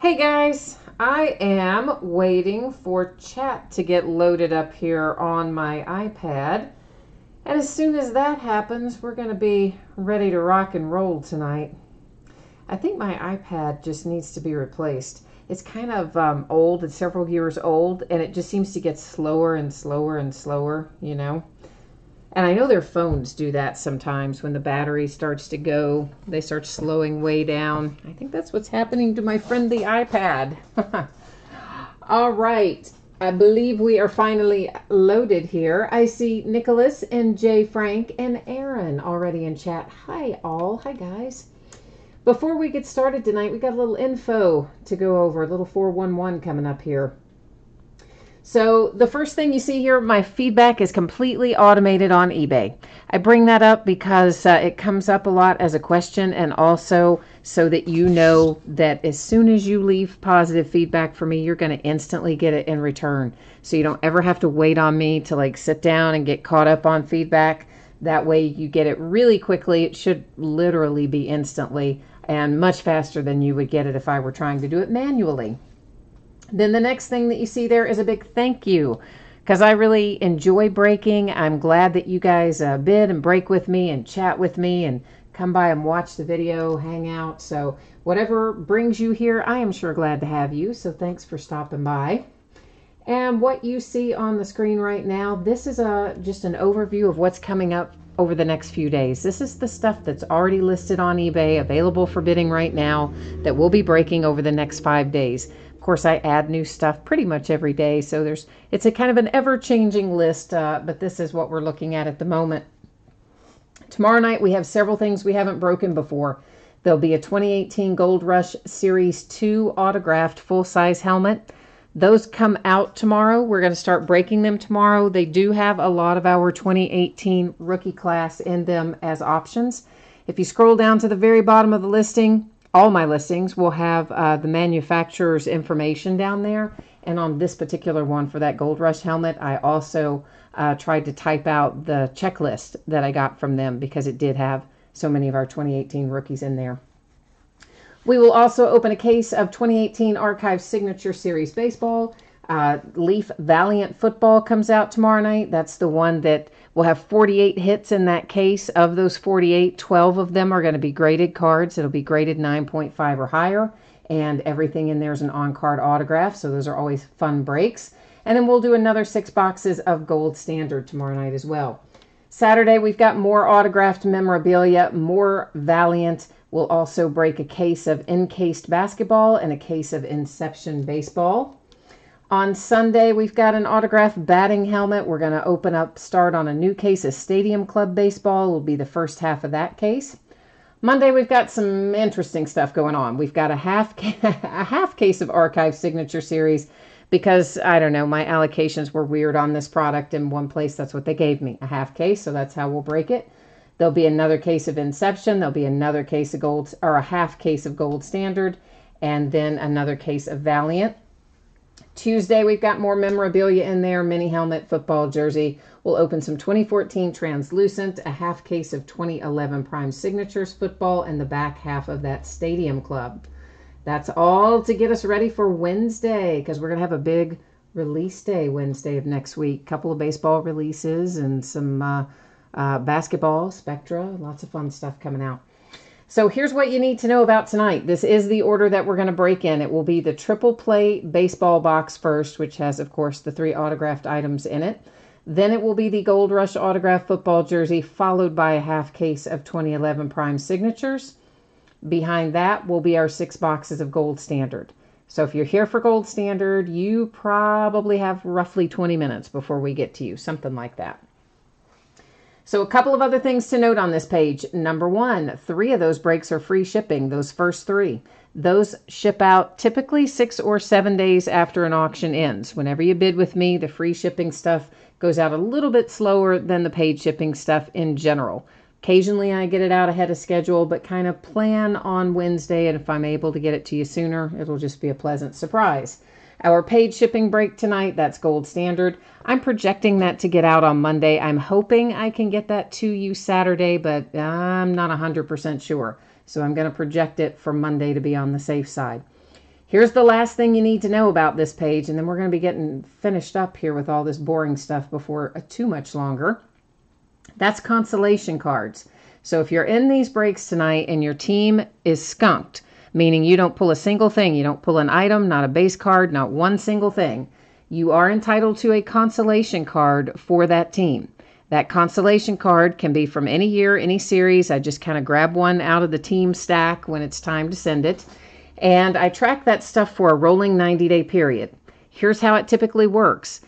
Hey guys, I am waiting for chat to get loaded up here on my iPad. And as soon as that happens, we're going to be ready to rock and roll tonight. I think my iPad just needs to be replaced. It's kind of old, it's several years old, and it just seems to get slower and slower and slower, you know. And I know their phones do that sometimes when the battery starts to go. They start slowing way down. I think that's what's happening to my friend the iPad. All right. I believe we are finally loaded here. I see Nicholas and Jay Frank and Aaron already in chat. Hi all. Hi guys. Before we get started tonight, we got a little info to go over. A little 411 coming up here. So the first thing you see here, my feedback is completely automated on eBay. I bring that up because it comes up a lot as a question, and also so that you know that as soon as you leave positive feedback for me, you're going to instantly get it in return. So you don't ever have to wait on me to like sit down and get caught up on feedback. That way you get it really quickly. It should literally be instantly and much faster than you would get it if I were trying to do it manually. Then the next thing that you see there is a big thank you, because I really enjoy breaking. I'm glad that you guys bid and break with me and chat with me and come by and watch the video, hang out. So whatever brings you here, I am sure glad to have you. So thanks for stopping by. And what you see on the screen right now, this is just an overview of what's coming up over the next few days. This is the stuff that's already listed on eBay, available for bidding right now, that will be breaking over the next 5 days. Of course, I add new stuff pretty much every day, so it's a kind of an ever-changing list, but this is what we're looking at the moment. Tomorrow night, we have several things we haven't broken before. There'll be a 2018 Gold Rush Series 2 autographed full-size helmet. Those come out tomorrow. We're going to start breaking them tomorrow. They do have a lot of our 2018 rookie class in them as options. If you scroll down to the very bottom of the listing, all my listings will have the manufacturer's information down there. And on this particular one for that Gold Rush helmet, I also tried to type out the checklist that I got from them because it did have so many of our 2018 rookies in there. We will also open a case of 2018 Archive Signature Series Baseball. Leaf Valiant Football comes out tomorrow night. That's the one that will have 48 hits in that case. Of those 48, 12 of them are going to be graded cards. It'll be graded 9.5 or higher, and everything in there is an on-card autograph, so those are always fun breaks. And then we'll do another 6 boxes of Gold Standard tomorrow night as well. Saturday, we've got more autographed memorabilia, more Valiant. We'll also break a case of Encased Basketball and a case of Inception Baseball. On Sunday, we've got an autographed batting helmet. We're going to start on a new case of Stadium Club Baseball. Will be the first half of that case. Monday, we've got some interesting stuff going on. We've got a half case of Archive Signature Series because, I don't know, my allocations were weird on this product in one place. That's what they gave me, a half case, so that's how we'll break it. There'll be another case of Inception. There'll be another case of Gold, or a half case of Gold Standard, and then another case of Valiant. Tuesday, we've got more memorabilia in there, mini helmet, football jersey. We'll open some 2014 Translucent, a half case of 2011 Prime Signatures football, and the back half of that Stadium Club. That's all to get us ready for Wednesday, because we're going to have a big release day Wednesday of next week. Couple of baseball releases and some basketball, Spectra, lots of fun stuff coming out. So here's what you need to know about tonight. This is the order that we're going to break in. It will be the triple play baseball box first, which has, of course, the 3 autographed items in it. Then it will be the Gold Rush autographed football jersey, followed by a half case of 2011 Prime Signatures. Behind that will be our 6 boxes of Gold Standard. So if you're here for Gold Standard, you probably have roughly 20 minutes before we get to you, something like that. So a couple of other things to note on this page. Number 1, 3 of those breaks are free shipping, those first 3. Those ship out typically 6 or 7 days after an auction ends. Whenever you bid with me, the free shipping stuff goes out a little bit slower than the paid shipping stuff in general. Occasionally I get it out ahead of schedule, but kind of plan on Wednesday, and if I'm able to get it to you sooner, it'll just be a pleasant surprise. Our paid shipping break tonight, that's Gold Standard. I'm projecting that to get out on Monday. I'm hoping I can get that to you Saturday, but I'm not 100% sure. So I'm going to project it for Monday to be on the safe side. Here's the last thing you need to know about this page, and then we're going to be getting finished up here with all this boring stuff before too much longer. That's consolation cards. So if you're in these breaks tonight and your team is skunked, meaning you don't pull a single thing, you don't pull an item, not a base card, not one single thing, you are entitled to a consolation card for that team. That consolation card can be from any year, any series. I just kind of grab one out of the team stack when it's time to send it. And I track that stuff for a rolling 90-day period. Here's how it typically works.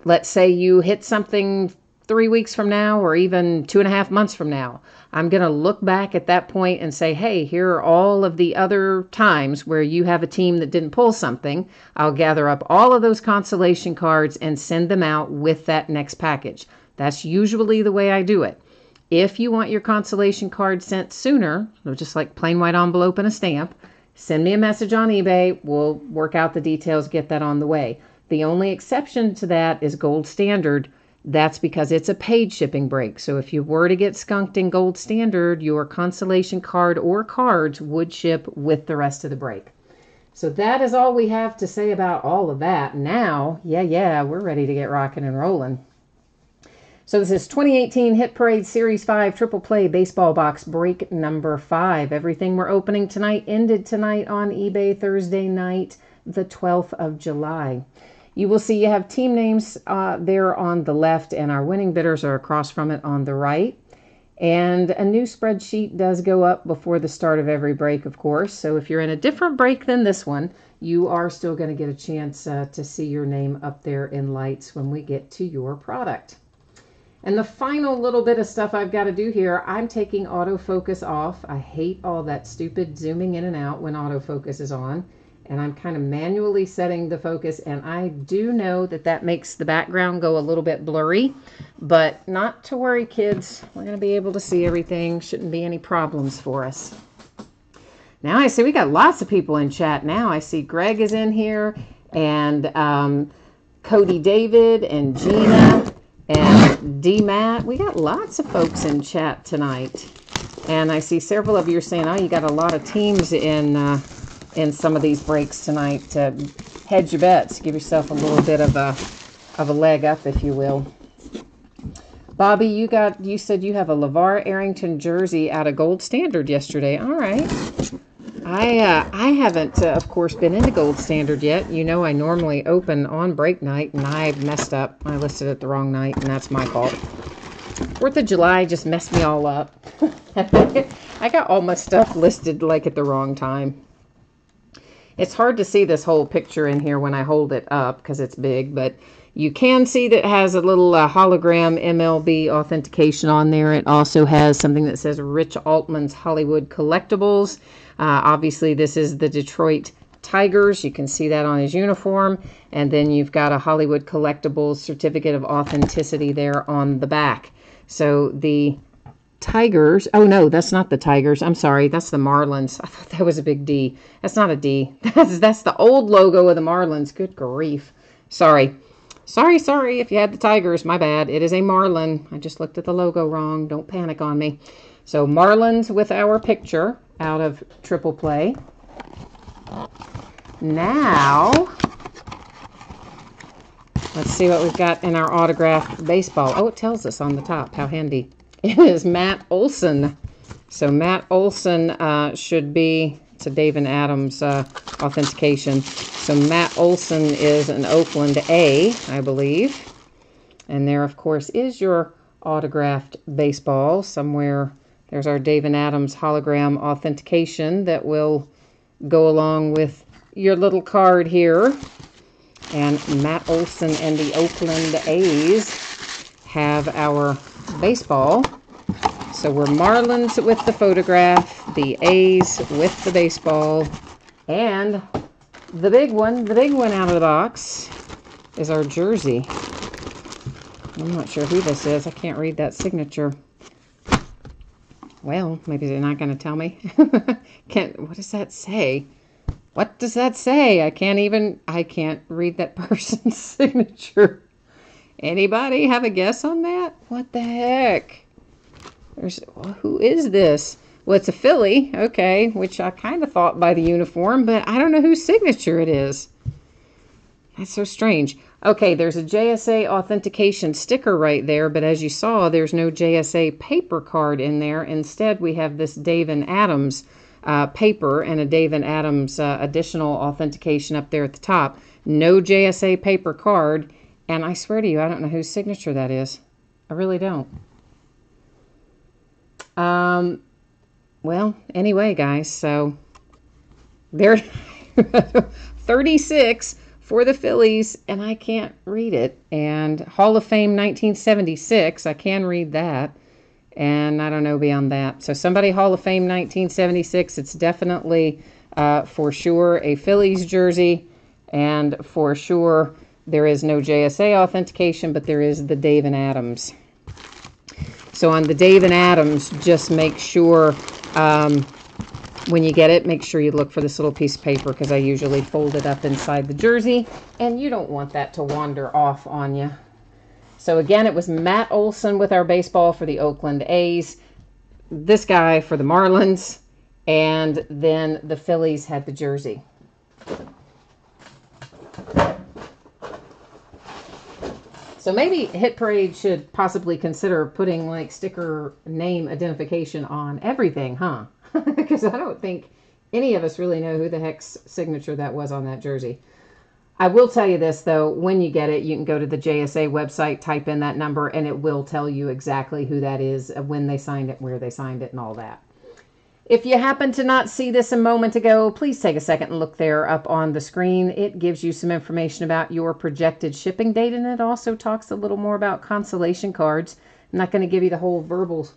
Let's say you hit something 3 weeks from now or even 2.5 months from now. I'm going to look back at that point and say, hey, here are all of the other times where you have a team that didn't pull something. I'll gather up all of those consolation cards and send them out with that next package. That's usually the way I do it. If you want your consolation card sent sooner, just like plain white envelope and a stamp, send me a message on eBay. We'll work out the details, get that on the way. The only exception to that is Gold Standard. That's because it's a paid shipping break. So if you were to get skunked in Gold Standard, your consolation card or cards would ship with the rest of the break. So that is all we have to say about all of that. Now, we're ready to get rocking and rolling. So this is 2018 Hit Parade Series 5 Triple Play Baseball Box Break number 5. Everything we're opening tonight ended tonight on eBay Thursday night, the 12th of July. You will see you have team names there on the left, and our winning bidders are across from it on the right. And a new spreadsheet does go up before the start of every break, of course. So if you're in a different break than this one, you are still going to get a chance to see your name up there in lights when we get to your product. And the final little bit of stuff I've got to do here, I'm taking autofocus off. I hate all that stupid zooming in and out when autofocus is on. And I'm kind of manually setting the focus, and I do know that that makes the background go a little bit blurry, but not to worry, kids. We're going to be able to see everything. Shouldn't be any problems for us. Now I see we got lots of people in chat now. I see Greg is in here, and Cody David, and Gina, and D-Matt. We got lots of folks in chat tonight. And I see several of you are saying, oh, you got a lot of teams in some of these breaks tonight to hedge your bets, give yourself a little bit of a leg up, if you will. Bobby, you said you have a LeVar Arrington jersey out of Gold Standard yesterday. All right. I haven't, of course, been into Gold Standard yet. You know, I normally open on break night, and I messed up. I listed it the wrong night, and that's my fault. 4th of July just messed me all up. I got all my stuff listed like at the wrong time. It's hard to see this whole picture in here when I hold it up because it's big, but you can see that it has a little hologram MLB authentication on there. It also has something that says Rich Altman's Hollywood Collectibles. Obviously, this is the Detroit Tigers. You can see that on his uniform. And then you've got a Hollywood Collectibles certificate of authenticity there on the back. So the Tigers. Oh, no, that's not the Tigers. I'm sorry. That's the Marlins. I thought that was a big D. That's not a D. That's the old logo of the Marlins. Good grief. Sorry if you had the Tigers. My bad. It is a Marlin. I just looked at the logo wrong. Don't panic on me. So Marlins with our picture out of Triple Play. Now, let's see what we've got in our autographed baseball. Oh, it tells us on the top. How handy. It is Matt Olson. So Matt Olson should be, it's a Dave and Adams authentication. So Matt Olson is an Oakland A, I believe. And there, of course, is your autographed baseball. Somewhere there's our Dave and Adams hologram authentication that will go along with your little card here. And Matt Olson and the Oakland A's have our baseball. So we're Marlins with the photograph, the A's with the baseball, and the big one out of the box is our jersey. I'm not sure who this is. I can't read that signature. Well, maybe they're not going to tell me. What does that say? What does that say? I can't read that person's signature. Anybody have a guess on that? What the heck? Who is this? Well, it's a Philly, okay, which I kind of thought by the uniform, but I don't know whose signature it is. That's so strange. Okay, there's a JSA authentication sticker right there, but as you saw, there's no JSA paper card in there. Instead, we have this Dave and Adams paper and a Dave and Adams additional authentication up there at the top. No JSA paper card, and I swear to you, I don't know whose signature that is. I really don't. Well, anyway, guys, so there 36 for the Phillies, and I can't read it. And Hall of Fame 1976, I can read that, and I don't know beyond that. So somebody Hall of Fame 1976, it's definitely for sure a Phillies jersey, and for sure there is no JSA authentication, but there is the Dave and Adams. So on the Dave and Adams, just make sure when you get it, make sure you look for this little piece of paper, because I usually fold it up inside the jersey, and you don't want that to wander off on you. So again, it was Matt Olson with our baseball for the Oakland A's, this guy for the Marlins, and then the Phillies had the jersey. So maybe Hit Parade should possibly consider putting like sticker name identification on everything, huh? Because I don't think any of us really know who the heck's signature that was on that jersey. I will tell you this, though. When you get it, you can go to the JSA website, type in that number, and it will tell you exactly who that is, when they signed it, where they signed it, and all that. If you happen to not see this a moment ago, please take a second and look there up on the screen. It gives you some information about your projected shipping date, and it also talks a little more about consolation cards. I'm not going to give you the whole verbal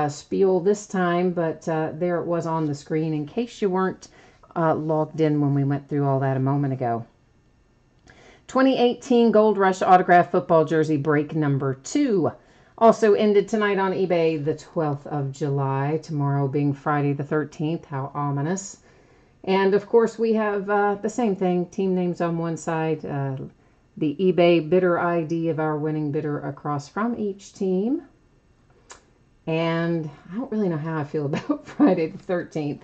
spiel this time, but there it was on the screen in case you weren't logged in when we went through all that a moment ago. 2018 Gold Rush Autograph Football Jersey break number 2. Also ended tonight on eBay the 12th of July, tomorrow being Friday the 13th. How ominous. And of course we have the same thing, team names on one side, the eBay bidder ID of our winning bidder across from each team. And I don't really know how I feel about Friday the 13th.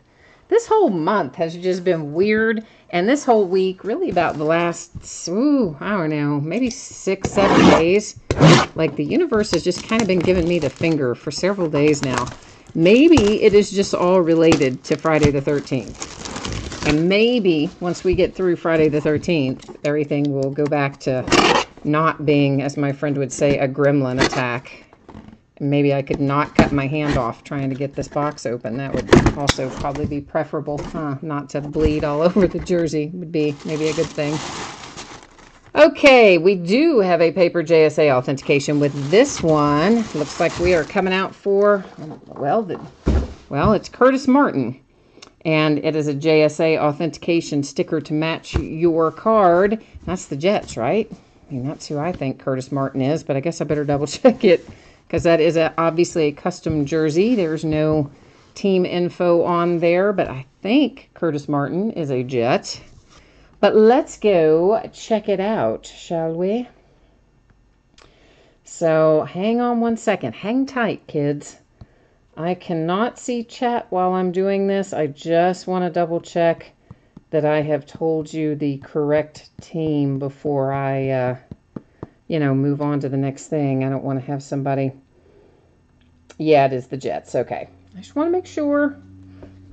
This whole month has just been weird, and this whole week, really about the last, I don't know, maybe 6-7 days, like the universe has just kind of been giving me the finger for several days now. Maybe it is just all related to Friday the 13th. And maybe once we get through Friday the 13th, everything will go back to not being, as my friend would say, a gremlin attack. Maybe I could not cut my hand off trying to get this box open. That would also probably be preferable. Not to bleed all over the jersey would be maybe a good thing. Okay, we do have a paper JSA authentication with this one. Looks like we are coming out for, well, it's Curtis Martin. And it is a JSA authentication sticker to match your card. That's the Jets, right? I mean, that's who I think Curtis Martin is, but I guess I better double check it, because that is obviously a custom jersey. There's no team info on there, but I think Curtis Martin is a Jet. But let's go check it out, shall we? So hang on one second. Hang tight, kids. I cannot see chat while I'm doing this. I just want to double check that I have told you the correct team before I, move on to the next thing. I don't want to have somebody... Yeah, it is the Jets. Okay. I just want to make sure.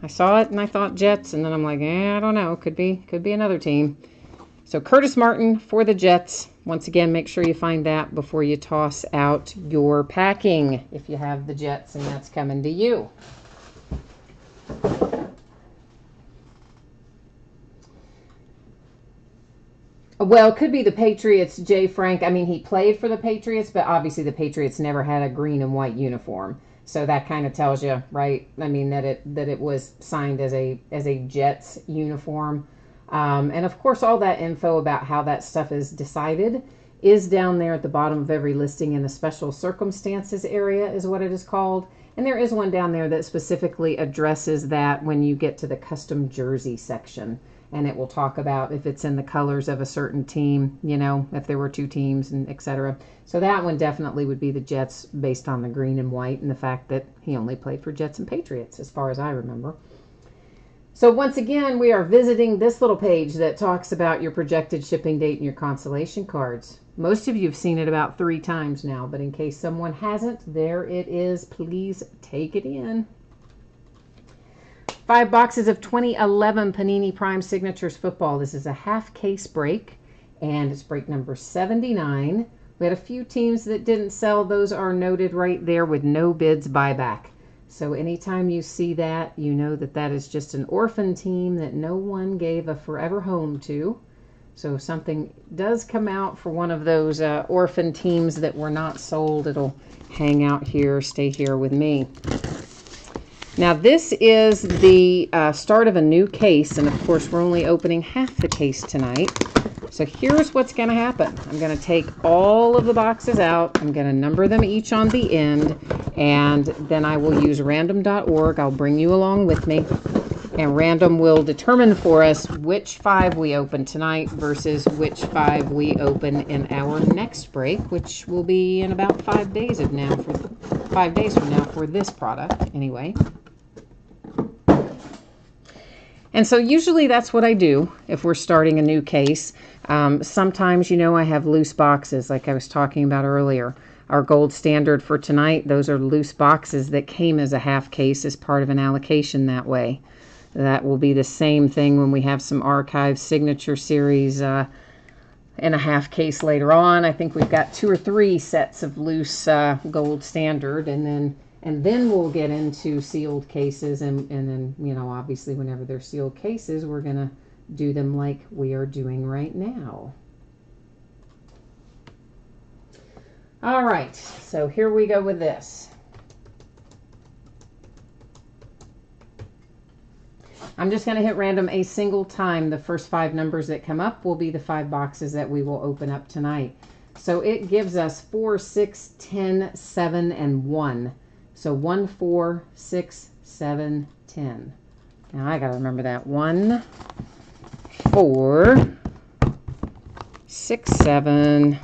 I saw it and I thought Jets, and then I'm like, I don't know. Could be another team. So Curtis Martin for the Jets. Once again, make sure you find that before you toss out your packing, if you have the Jets and that's coming to you. Well, it could be the Patriots, Jay Frank. I mean, he played for the Patriots, but obviously the Patriots never had a green and white uniform. So that kind of tells you, right? I mean, that it was signed as a Jets uniform. And of course, all that info about how that stuff is decided is down there at the bottom of every listing in the special circumstances area is what it is called. And there is one down there that specifically addresses that when you get to the custom jersey section. And it will talk about if it's in the colors of a certain team, you know, if there were two teams and etc. So that one definitely would be the Jets based on the green and white and the fact that he only played for Jets and Patriots as far as I remember. So once again, we are visiting this little page that talks about your projected shipping date and your consolation cards. Most of you have seen it about 3 times now, but in case someone hasn't, there it is. Please take it in. 5 boxes of 2011 Panini Prime Signatures Football. This is a half case break, and it's break number 79. We had a few teams that didn't sell. Those are noted right there with no bids buyback. So anytime you see that, you know that that is just an orphan team that no one gave a forever home to. So if something does come out for one of those orphan teams that were not sold, it'll hang out here, stay here with me. Now this is the start of a new case, and of course we're only opening half the case tonight. So here's what's going to happen. I'm going to take all of the boxes out. I'm going to number them each on the end, and then I will use random.org. I'll bring you along with me, and random will determine for us which 5 we open tonight versus which 5 we open in our next break, which will be in about 5 days from now for this product anyway. And so usually that's what I do if we're starting a new case. Sometimes, you know, I have loose boxes like I was talking about earlier. Our gold standard for tonight, those are loose boxes that came as a half case as part of an allocation that way. That will be the same thing when we have some archive signature series in a half case later on. I think we've got 2 or 3 sets of loose gold standard, and then we'll get into sealed cases, and then, you know, obviously whenever they're sealed cases, we're going to do them like we are doing right now. All right, so here we go with this. I'm just going to hit random a single time. The first 5 numbers that come up will be the 5 boxes that we will open up tonight. So it gives us 4, 6, 10, 7, and 1. So 1, 4, 6, 7, 10. Now I got to remember that. 1, 4, 6, 7,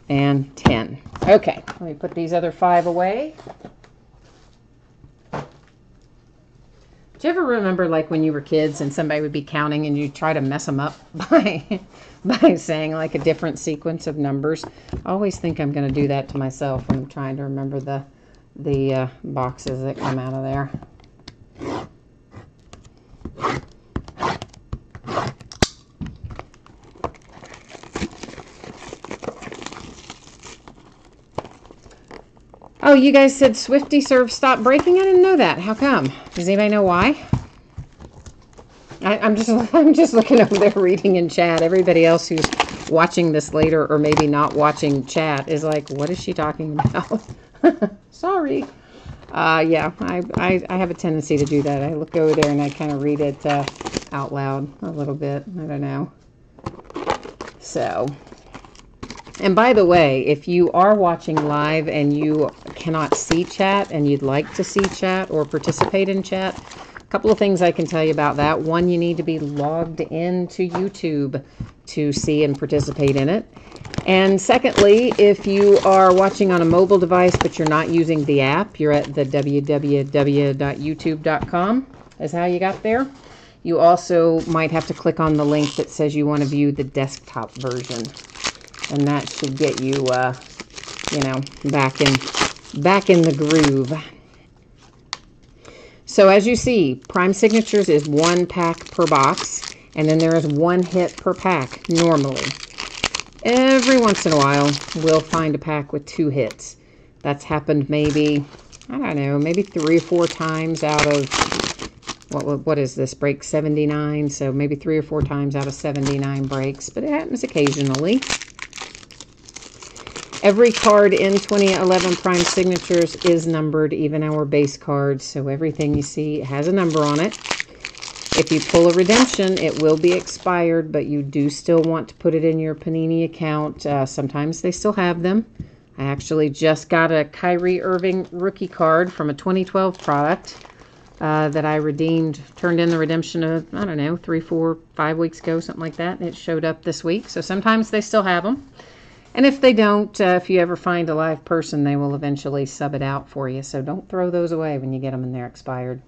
and 10. Okay, let me put these other 5 away. Do you ever remember, like, when you were kids and somebody would be counting and you try to mess them up by saying like a different sequence of numbers? I always think I'm going to do that to myself when I'm trying to remember the boxes that come out of there. Oh, you guys said Swifty Serve stopped breaking? I didn't know that. How come? Does anybody know why? I'm just looking over there reading in chat. Everybody else who's watching this later or maybe not watching chat is like, what is she talking about? Sorry. Yeah, I have a tendency to do that. I look over there and I kind of read it out loud a little bit. I don't know. So... And by the way, if you are watching live and you cannot see chat and you'd like to see chat or participate in chat, a couple of things I can tell you about that. One, you need to be logged into YouTube to see and participate in it. And secondly, if you are watching on a mobile device but you're not using the app, you're at the www.youtube.com is how you got there. You also might have to click on the link that says you want to view the desktop version. And that should get you, you know, back in the groove. So as you see, Prime Signatures is 1 pack per box, and then there is 1 hit per pack normally. Every once in a while, we'll find a pack with 2 hits. That's happened maybe, I don't know, maybe 3 or 4 times out of, what is this, break 79? So maybe 3 or 4 times out of 79 breaks, but it happens occasionally. Every card in 2011 Prime Signatures is numbered, even our base cards, so everything you see has a number on it. If you pull a redemption, it will be expired, but you do still want to put it in your Panini account. Sometimes they still have them. I actually just got a Kyrie Irving rookie card from a 2012 product that I redeemed, turned in the redemption of, I don't know, 3, 4, 5 weeks ago, something like that. And it showed up this week. So sometimes they still have them. And if they don't, if you ever find a live person, they will eventually sub it out for you. So don't throw those away when you get them and they're expired.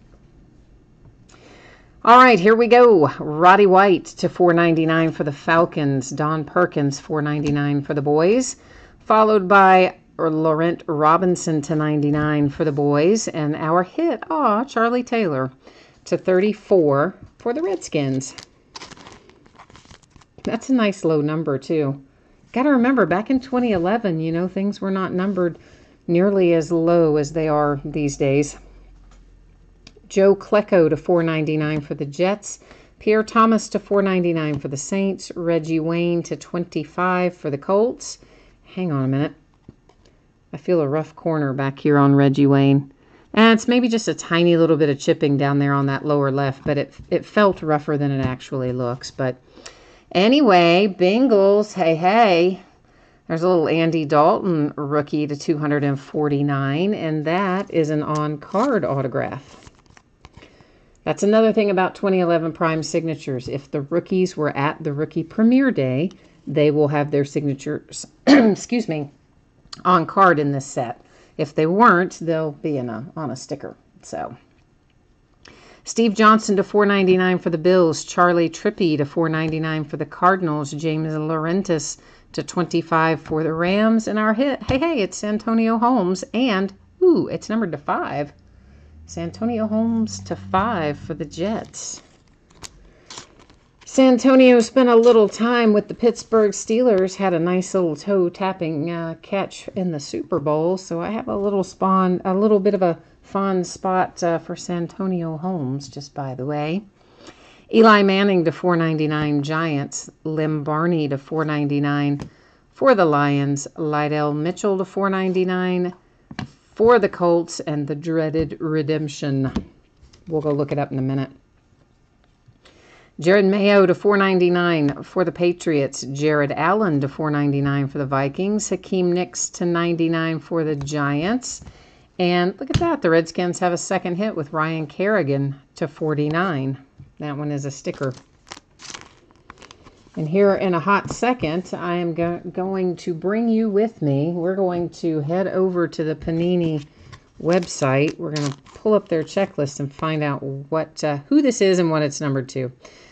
All right, here we go. Roddy White to $4.99 for the Falcons. Don Perkins, $4.99 for the boys. Followed by Laurent Robinson to $99 for the boys. And our hit, Charlie Taylor to $34 for the Redskins. That's a nice low number, too. Got to remember, back in 2011, you know, things were not numbered nearly as low as they are these days. Joe Klecko to $4.99 for the Jets. Pierre Thomas to $4.99 for the Saints. Reggie Wayne to $25 for the Colts. Hang on a minute. I feel a rough corner back here on Reggie Wayne. And it's maybe just a tiny little bit of chipping down there on that lower left, but it felt rougher than it actually looks. But anyway, Bengals, hey. There's a little Andy Dalton rookie to $249, and that is an on-card autograph. That's another thing about 2011 Prime Signatures. If the rookies were at the rookie premiere day, they will have their signatures, excuse me, on card in this set. If they weren't, they'll be on a sticker. So, Steve Johnson to $4.99 for the Bills. Charlie Trippi to $4.99 for the Cardinals. James Laurentis to $25 for the Rams. And our hit, hey, it's Santonio Holmes. And, it's numbered to 5. Santonio Holmes to 5 for the Jets. Santonio spent a little time with the Pittsburgh Steelers, had a nice little toe-tapping catch in the Super Bowl, so I have a little bit of a fond spot for Santonio Holmes, just by the way. Eli Manning to $4.99 Giants. Lim Barney to $4.99 for the Lions. Lydell Mitchell to $4.99 for the Colts, and the dreaded redemption. We'll go look it up in a minute. Jared Mayo to $4.99 for the Patriots. Jared Allen to $4.99 for the Vikings. Hakeem Nicks to $99 for the Giants. And look at that. The Redskins have a second hit with Ryan Kerrigan to $49. That one is a sticker. And here in a hot second, I am going to bring you with me. We're going to head over to the Panini website. We're going to pull up their checklist and find out who this is and what it's numbered to.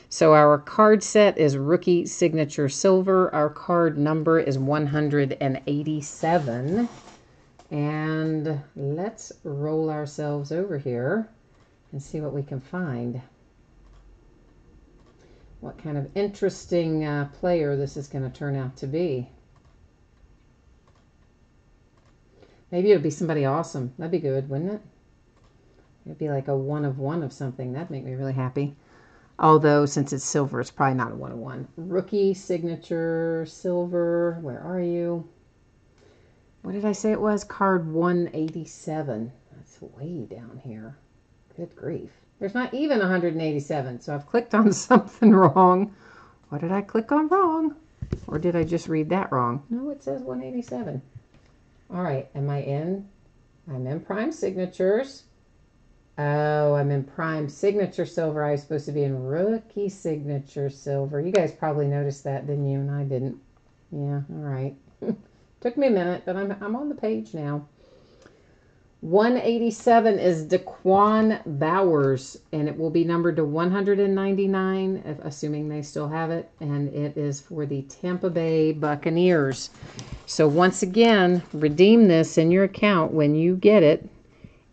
So our card set is Rookie Signature Silver. Our card number is 187. And let's roll ourselves over here and see what we can find. What kind of interesting player this is going to turn out to be. Maybe it'll be somebody awesome. That'd be good, wouldn't it? It'd be like a 1 of 1 of something. That'd make me really happy. Although, since it's silver, it's probably not a 1 of 1. Rookie Signature Silver. Where are you? What did I say it was? Card 187. That's way down here. Good grief. There's not even 187, so I've clicked on something wrong. What did I click on wrong? Or did I just read that wrong? No, it says 187. All right, am I in? I'm in Prime Signatures. Oh, I'm in Prime Signature Silver. I was supposed to be in Rookie Signature Silver. You guys probably noticed that, didn't you? And I didn't. Yeah, all right. Took me a minute, but I'm on the page now. 187 is Daquan Bowers, and it will be numbered to 199, assuming they still have it, and it is for the Tampa Bay Buccaneers. So once again, redeem this in your account when you get it,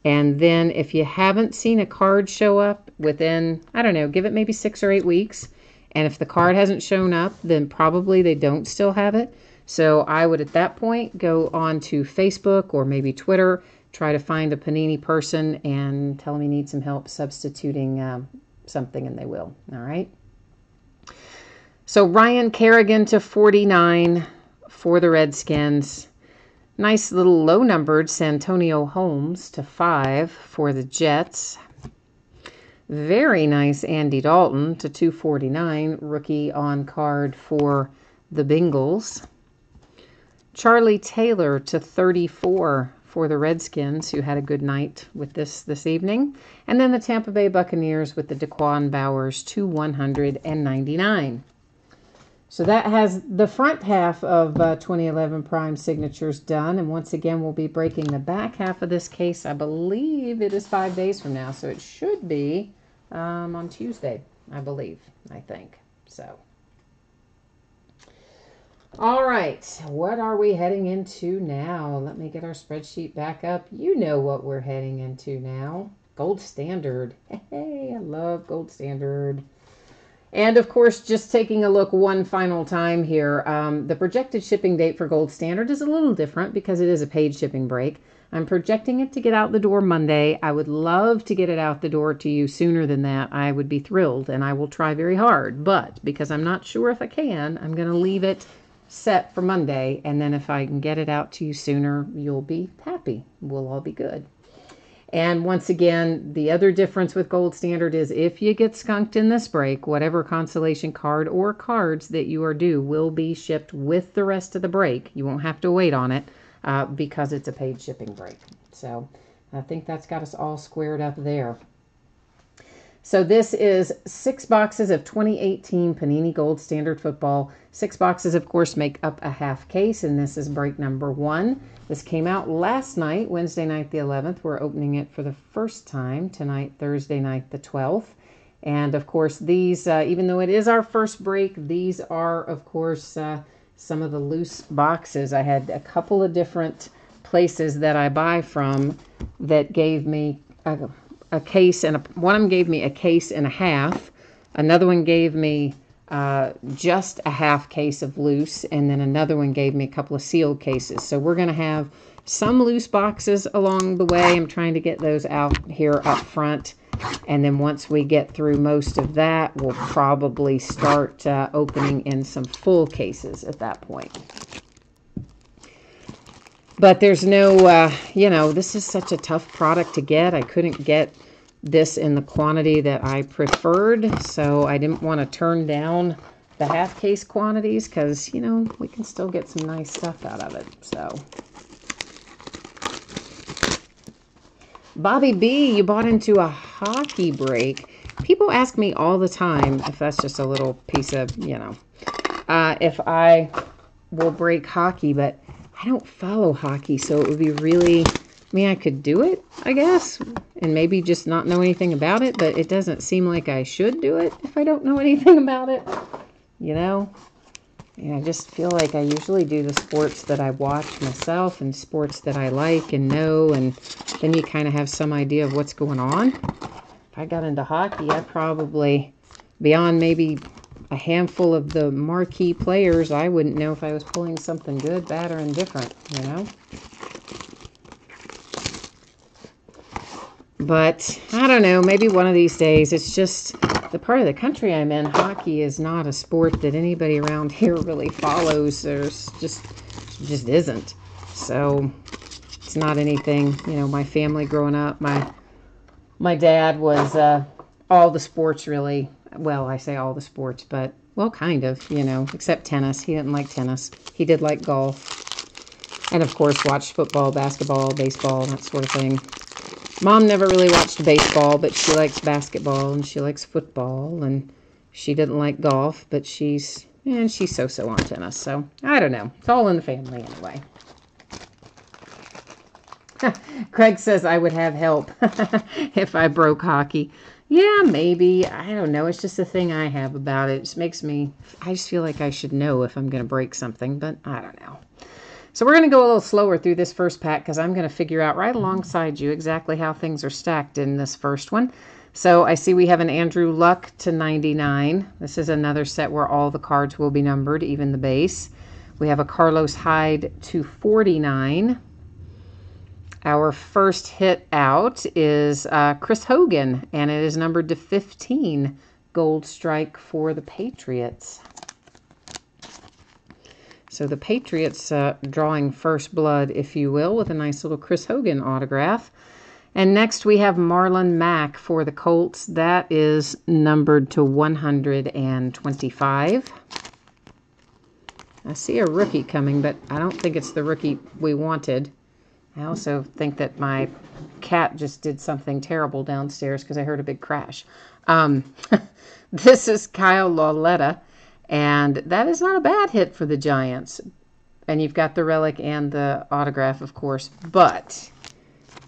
and then if you haven't seen a card show up within, I don't know, give it maybe 6 or 8 weeks, and if the card hasn't shown up, then probably they don't still have it. So I would, at that point, go on to Facebook or maybe Twitter, try to find a Panini person and tell them you need some help substituting something, and they will. All right. So Ryan Kerrigan to 49 for the Redskins. Nice little low-numbered Santonio Holmes to 5 for the Jets. Very nice Andy Dalton to 249, rookie on card for the Bengals. Charlie Taylor to 34 for the Redskins, who had a good night with this evening. And then the Tampa Bay Buccaneers with the Daquan Bowers to 199. So that has the front half of 2011 Prime Signatures done. And once again, we'll be breaking the back half of this case. I believe it is 5 days from now. So it should be on Tuesday, I think. So. All right, what are we heading into now? Let me get our spreadsheet back up. You know what we're heading into now. Gold Standard. Hey, I love Gold Standard. And of course, just taking a look one final time here, the projected shipping date for Gold Standard is a little different because it is a paid shipping break. I'm projecting it to get out the door Monday. I would love to get it out the door to you sooner than that. I would be thrilled, and I will try very hard. But because I'm not sure if I can, I'm going to leave it set for Monday, and then if I can get it out to you sooner, you'll be happy. We'll all be good. And once again, the other difference with Gold Standard is if you get skunked in this break, whatever consolation card or cards that you are due will be shipped with the rest of the break. You won't have to wait on it because it's a paid shipping break. So I think that's got us all squared up there. So this is 6 boxes of 2018 Panini Gold Standard Football. 6 boxes, of course, make up a half case, and this is break number 1. This came out last night, Wednesday night the 11th. We're opening it for the first time tonight, Thursday night the 12th. And, of course, these, even though it is our first break, these are, of course, some of the loose boxes. I had a couple of different places that I buy from that gave me a case, and one of them gave me a case and a half. Another one gave me just a half case of loose, and then another one gave me a couple of sealed cases. So we're going to have some loose boxes along the way. I'm trying to get those out here up front. And then once we get through most of that, we'll probably start opening in some full cases at that point. But there's no, this is such a tough product to get. I couldn't get this in the quantity that I preferred, so I didn't want to turn down the half case quantities because, we can still get some nice stuff out of it. So, Bobby B, you bought into a hockey break. People ask me all the time if that's just a little piece of, if I will break hockey, but I don't follow hockey, so it would be really, I could do it, I guess, and maybe just not know anything about it, but it doesn't seem like I should do it if I don't know anything about it, And I just feel like I usually do the sports that I watch myself and sports that I like and know, and then you kind of have some idea of what's going on. If I got into hockey, I'd probably, beyond maybe a handful of the marquee players, I wouldn't know if I was pulling something good, bad, or indifferent, But I don't know, maybe one of these days. It's just the part of the country I'm in, hockey is not a sport that anybody around here really follows. There's just isn't. So it's not anything, my family growing up, my dad was all the sports really. Well, I say all the sports, but, kind of, except tennis. He didn't like tennis. He did like golf. And, of course, watched football, basketball, baseball, that sort of thing. Mom never really watched baseball, but she likes basketball and she likes football. And she didn't like golf, but she's so-so on tennis. So, I don't know. It's all in the family anyway. Craig says I would have help if I broke hockey. Yeah, maybe. I don't know. It's just a thing I have about it. It just makes me, I just feel like I should know if I'm going to break something, but I don't know. So we're going to go a little slower through this first pack because I'm going to figure out right alongside you exactly how things are stacked in this first one. So I see we have an Andrew Luck to 99. This is another set where all the cards will be numbered, even the base. We have a Carlos Hyde to 49. Our first hit out is Chris Hogan, and it is numbered to 15. Gold strike for the Patriots. So the Patriots drawing first blood, if you will, with a nice little Chris Hogan autograph. And next we have Marlon Mack for the Colts. That is numbered to 125. I see a rookie coming, but I don't think it's the rookie we wanted. I also think that my cat just did something terrible downstairs because I heard a big crash. This is Kyle Lauletta, and that is not a bad hit for the Giants. And you've got the relic and the autograph, of course, but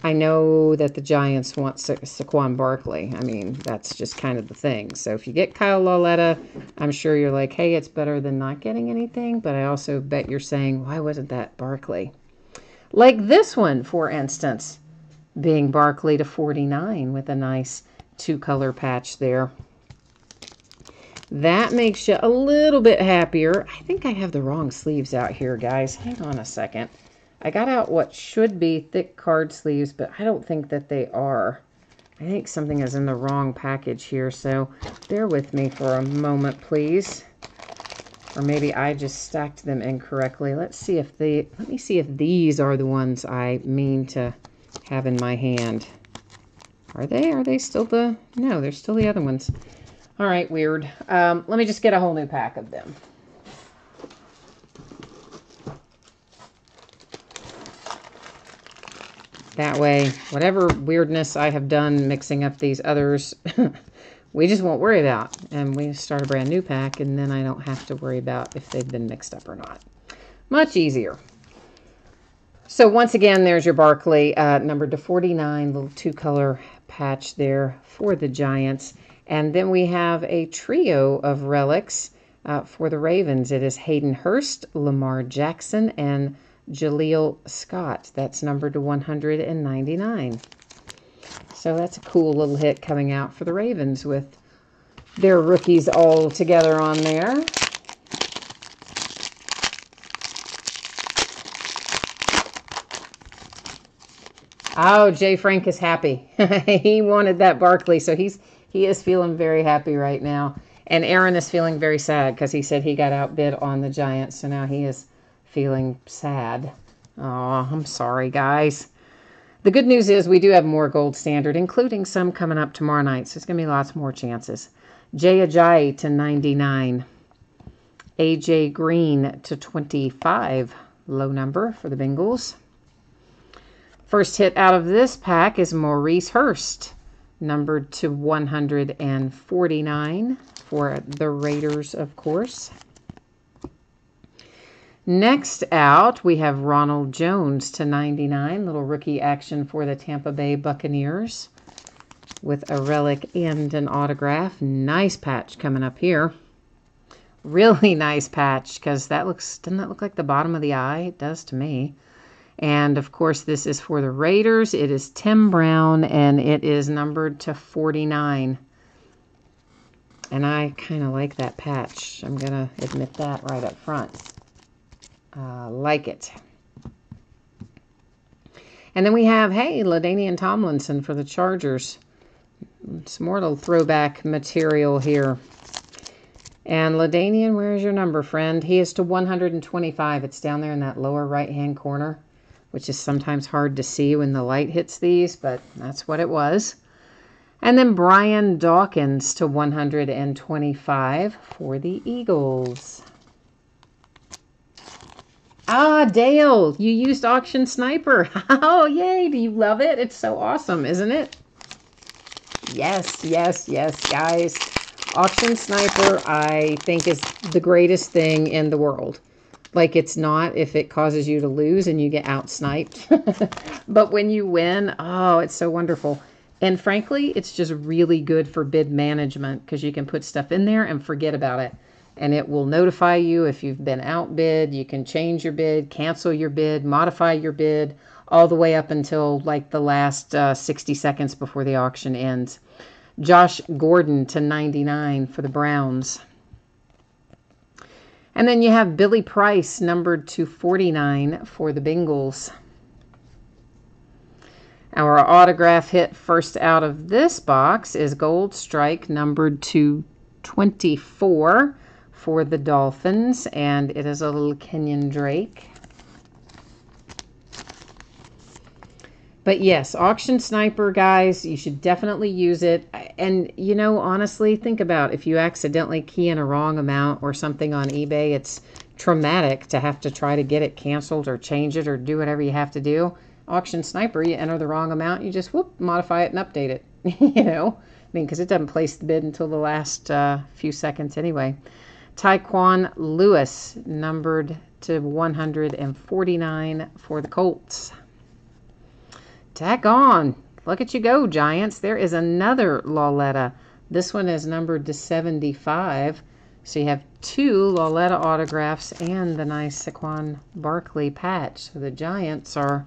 I know that the Giants want Saquon Barkley. I mean, that's just kind of the thing. So if you get Kyle Lauletta, I'm sure you're like, hey, it's better than not getting anything. But I also bet you're saying, why wasn't that Barkley? Like this one, for instance, being Barkley to 49 with a nice two-color patch there. That makes you a little bit happier. I think I have the wrong sleeves out here, guys. Hang on a second. I got out what should be thick card sleeves, but I don't think that they are. I think something is in the wrong package here, so bear with me for a moment, please. Or maybe I just stacked them incorrectly. Let me see if these are the ones I mean to have in my hand. Are they? Are they still the... No, they're still the other ones. All right, weird. Let me just get a whole new pack of them. That way, whatever weirdness I have done mixing up these others, we just won't worry about. And we start a brand new pack, and then I don't have to worry about if they've been mixed up or not. Much easier. So once again, there's your Barkley, numbered to 49, little two-color patch there for the Giants. And then we have a trio of relics for the Ravens. It is Hayden Hurst, Lamar Jackson, and Jaleel Scott. That's numbered to 199. So that's a cool little hit coming out for the Ravens with their rookies all together on there. Oh, Jay Frank is happy. He wanted that Barkley, so he is feeling very happy right now. And Aaron is feeling very sad because he said he got outbid on the Giants, so now he is feeling sad. Oh, I'm sorry, guys. The good news is we do have more gold standard, including some coming up tomorrow night, so there's going to be lots more chances. Jay Ajayi to 99. AJ Green to 25. Low number for the Bengals. First hit out of this pack is Maurice Hurst, numbered to 149 for the Raiders, of course. Next out, we have Ronald Jones to 99. Little rookie action for the Tampa Bay Buccaneers with a relic and an autograph. Nice patch coming up here. Really nice patch because doesn't that look like the bottom of the eye? It does to me. And, of course, this is for the Raiders. It is Tim Brown, and it is numbered to 49. And I kind of like that patch. I'm going to admit that right up front. Like it. And then we have, hey, LaDainian Tomlinson for the Chargers. Some more little throwback material here. And LaDainian, where's your number, friend? He is to 125. It's down there in that lower right-hand corner, which is sometimes hard to see when the light hits these, but that's what it was. And then Brian Dawkins to 125 for the Eagles. Ah, Dale, you used Auction Sniper. Oh, yay. Do you love it? It's so awesome, isn't it? Yes, yes, yes, guys. Auction Sniper, I think, is the greatest thing in the world. Like, it's not if it causes you to lose and you get out-sniped. But when you win, oh, it's so wonderful. And frankly, it's just really good for bid management because you can put stuff in there and forget about it. And it will notify you if you've been outbid. You can change your bid, cancel your bid, modify your bid, all the way up until like the last 60 seconds before the auction ends. Josh Gordon to 99 for the Browns. And then you have Billy Price, numbered to 49 for the Bengals. Our autograph hit first out of this box is Gold Strike, numbered to 24 for the Dolphins, and it is a little Kenyon Drake. But yes, Auction Sniper, guys, you should definitely use it. And, you know, honestly, think about if you accidentally key in a wrong amount or something on eBay, it's traumatic to have to try to get it canceled or change it or do whatever you have to do. Auction Sniper, you enter the wrong amount, you just modify it and update it. Because it doesn't place the bid until the last few seconds anyway. Tyquan Lewis, numbered to 149 for the Colts. Tack on. Look at you go, Giants. There is another Lauletta. This one is numbered to 75. So you have 2 Lauletta autographs and the nice Saquon Barkley patch. So the Giants are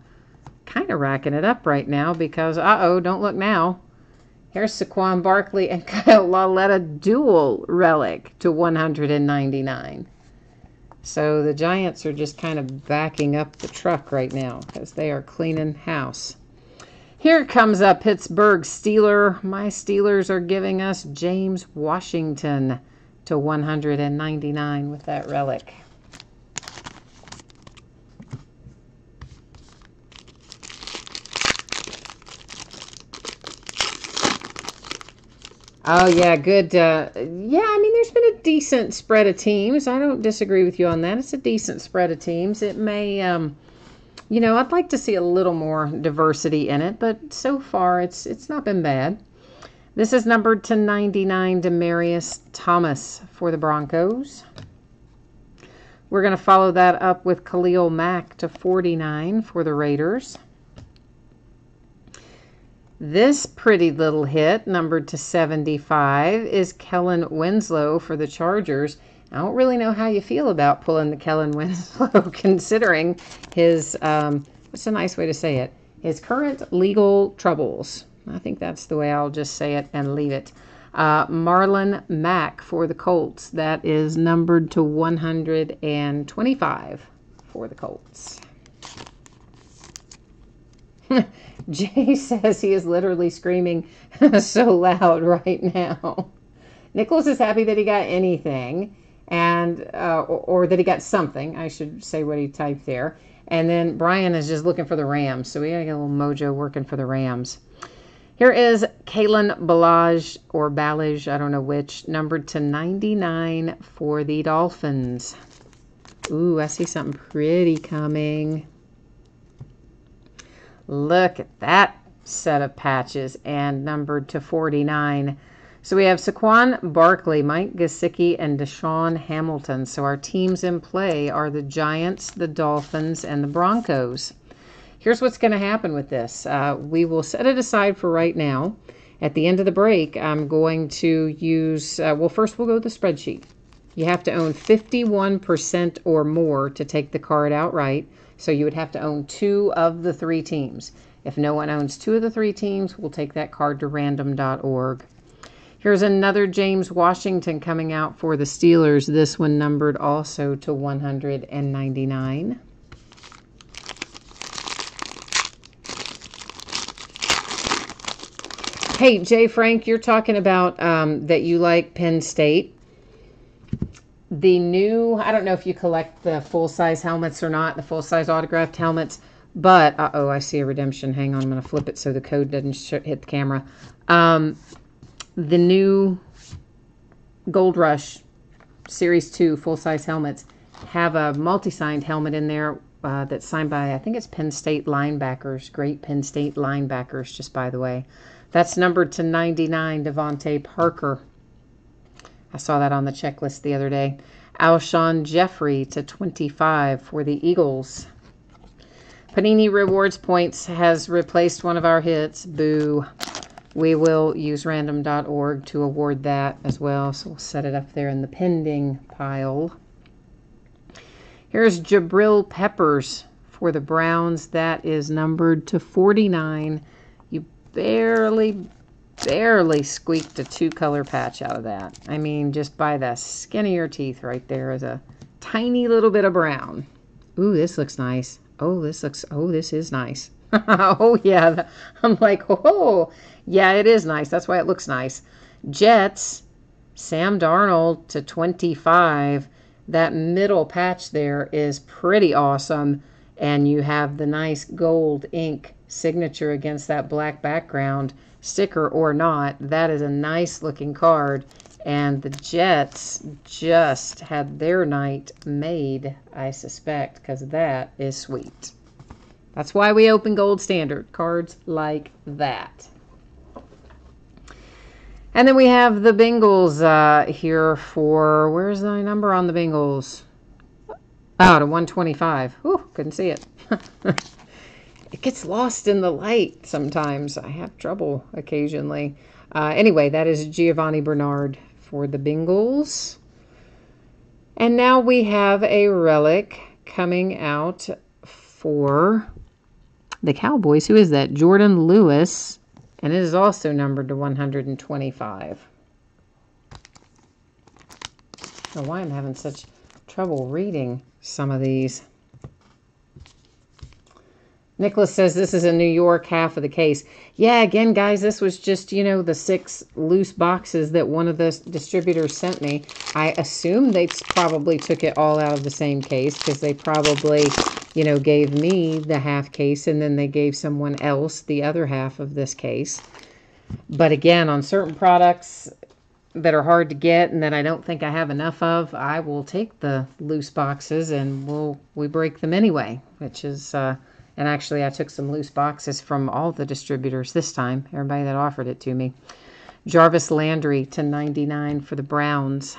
kind of racking it up right now because, don't look now. Here's Saquon Barkley and Kyle Lauletta dual relic to 199. So the Giants are just kind of backing up the truck right now because they are cleaning house. Here comes a Pittsburgh Steeler. My Steelers are giving us James Washington to 199 with that relic. Oh, yeah, good. There's been a decent spread of teams. I don't disagree with you on that. It's a decent spread of teams. It may, I'd like to see a little more diversity in it, but so far it's not been bad. This is numbered to 99, Demaryius Thomas for the Broncos. We're going to follow that up with Khalil Mack to 49 for the Raiders. This pretty little hit, numbered to 75, is Kellen Winslow for the Chargers. I don't really know how you feel about pulling the Kellen Winslow, considering his, what's a nice way to say it, his current legal troubles. I think that's the way I'll just say it and leave it. Marlon Mack for the Colts. That is numbered to 125 for the Colts. Jay says he is literally screaming so loud right now. Nicholas is happy that he got anything, and or that he got something. I should say what he typed there. And then Brian is just looking for the Rams, so we gotta get a little mojo working for the Rams. Here is Kalen Ballage, or Ballage, I don't know which, numbered to 99 for the Dolphins. Ooh, I see something pretty coming. Look at that set of patches, and numbered to 49. So we have Saquon Barkley, Mike Gesicki, and Deshaun Hamilton. So our teams in play are the Giants, the Dolphins, and the Broncos. Here's what's going to happen with this. We will set it aside for right now. At the end of the break, I'm going to use, first we'll go to the spreadsheet. You have to own 51% or more to take the card outright. So you would have to own 2 of the 3 teams. If no one owns 2 of the 3 teams, we'll take that card to random.org. Here's another James Washington coming out for the Steelers. This one numbered also to 199. Hey, Jay Frank, you're talking about that you like Penn State. The new, I don't know if you collect the full-size helmets or not, the full-size autographed helmets, but, I see a redemption. Hang on, I'm going to flip it so the code doesn't hit the camera. The new Gold Rush Series 2 full-size helmets have a multi-signed helmet in there that's signed by, I think it's Penn State linebackers, great Penn State linebackers, just by the way. That's numbered to 99, Devontae Parker. I saw that on the checklist the other day. Alshon Jeffrey to 25 for the Eagles. Panini Rewards Points has replaced one of our hits. Boo. We will use random.org to award that as well. So we'll set it up there in the pending pile. Here's Jabril Peppers for the Browns. That is numbered to 49. You barely squeaked a 2-color patch out of that. I mean, just by the skin of your teeth right there is a tiny little bit of brown. Ooh, this looks nice. This is nice. Oh, yeah. I'm like, oh, yeah, it is nice. That's why it looks nice. Jets, Sam Darnold to 25. That middle patch there is pretty awesome. And you have the nice gold ink signature against that black background. Sticker or not, that is a nice looking card, And the Jets just had their night made, I suspect, because that is sweet. That's why we open Gold Standard. Cards like that. And then we have the Bengals here for, where's the number on the Bengals? Oh, to 125. Ooh, couldn't see it. It gets lost in the light sometimes. I have trouble occasionally. Anyway, that is Giovanni Bernard for the Bengals. And now we have a relic coming out for the Cowboys. Who is that? Jordan Lewis. And it is also numbered to 125. I don't know why I'm having such trouble reading some of these. Nicholas says this is a New York half of the case. Yeah, again, guys, this was just, you know, the 6 loose boxes that one of the distributors sent me. I assume they probably took it all out of the same case because they probably, you know, gave me the half case and then they gave someone else the other half of this case. But again, on certain products that are hard to get and that I don't think I have enough of, I will take the loose boxes and we break them anyway, which is... And actually, I took some loose boxes from all the distributors this time, everybody that offered it to me. Jarvis Landry to 99 for the Browns.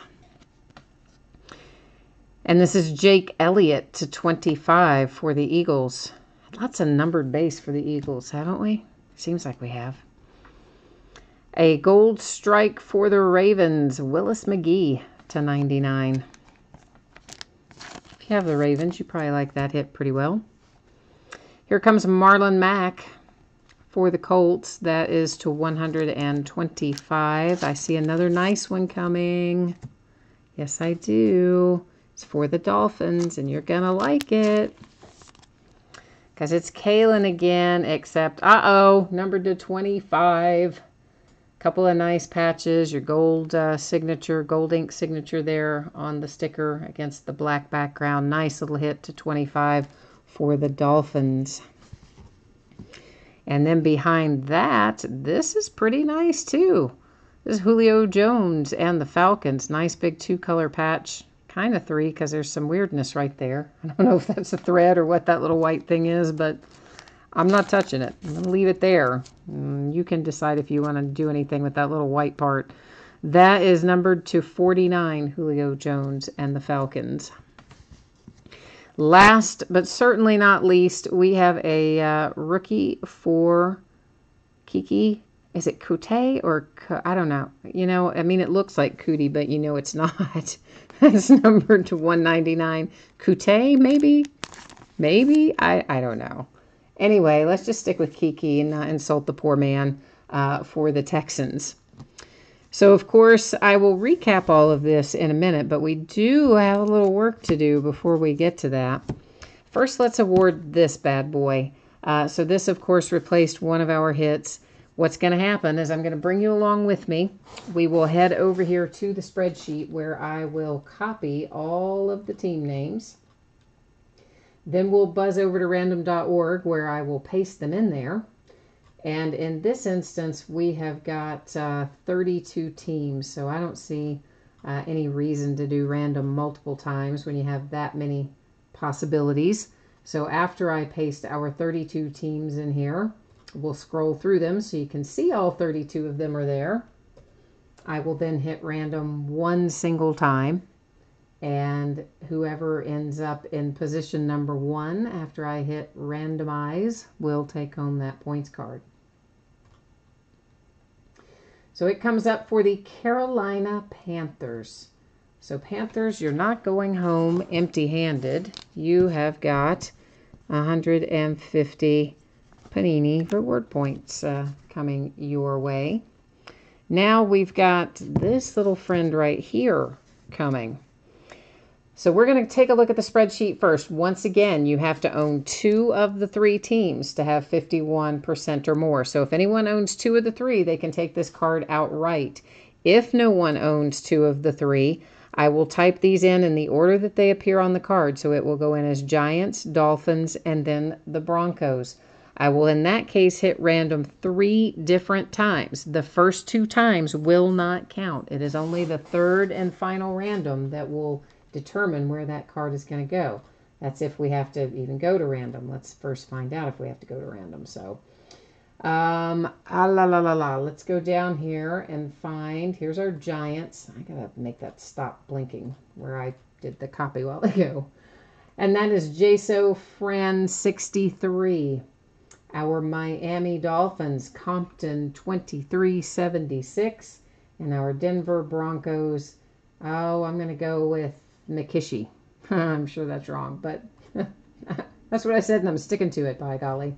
And this is Jake Elliott to 25 for the Eagles. Lots of numbered base for the Eagles, haven't we? Seems like we have. A gold strike for the Ravens. Willis McGee to 99. If you have the Ravens, you probably like that hit pretty well. Here comes Marlon Mack for the Colts. That is to 125. I see another nice one coming. Yes, I do. It's for the Dolphins, and you're going to like it. Because it's Kalen again, except, numbered to 25. Couple of nice patches. Your gold signature, gold ink signature there on the sticker against the black background. Nice little hit to 25. For the Dolphins. And then behind that, this is pretty nice too. This is Julio Jones and the Falcons. Nice big 2-color patch. Kind of 3 because there's some weirdness right there. I don't know if that's a thread or what that little white thing is, but I'm not touching it. I'm going to leave it there. You can decide if you want to do anything with that little white part. That is numbered to 49, Julio Jones and the Falcons. Last, but certainly not least, we have a rookie for Kiki. Is it Kute or I don't know. You know, I mean, it looks like Cootie, but you know it's not. It's numbered to 199. Kute, maybe? Maybe? I don't know. Anyway, let's just stick with Kiki and not insult the poor man for the Texans. So, of course, I will recap all of this in a minute, but we do have a little work to do before we get to that. First, let's award this bad boy. So this, of course, replaced one of our hits. What's going to happen is I'm going to bring you along with me. We will head over here to the spreadsheet where I will copy all of the team names. Then we'll buzz over to random.org where I will paste them in there. And in this instance, we have got 32 teams, so I don't see any reason to do random multiple times when you have that many possibilities. So after I paste our 32 teams in here, we'll scroll through them so you can see all 32 of them are there. I will then hit random one single time, and whoever ends up in position number 1 after I hit randomize will take home that points card. So it comes up for the Carolina Panthers. So Panthers, you're not going home empty-handed. You have got 150 Panini reward points coming your way. Now we've got this little friend right here coming. So we're going to take a look at the spreadsheet first. Once again, you have to own 2 of the 3 teams to have 51% or more. So if anyone owns 2 of the 3, they can take this card outright. If no one owns 2 of the 3, I will type these in the order that they appear on the card. So it will go in as Giants, Dolphins, and then the Broncos. I will, in that case, hit random 3 different times. The first 2 times will not count. It is only the third and final random that will determine where that card is going to go. That's if we have to even go to random. Let's first find out if we have to go to random. So, let's go down here and find, here's our Giants. I gotta make that stop blinking where I did the copy a while ago. And that is JSO Fran 63. Our Miami Dolphins, Compton 2376. And our Denver Broncos, I'm going to go with McKishy. I'm sure that's wrong, but that's what I said, and I'm sticking to it, by golly.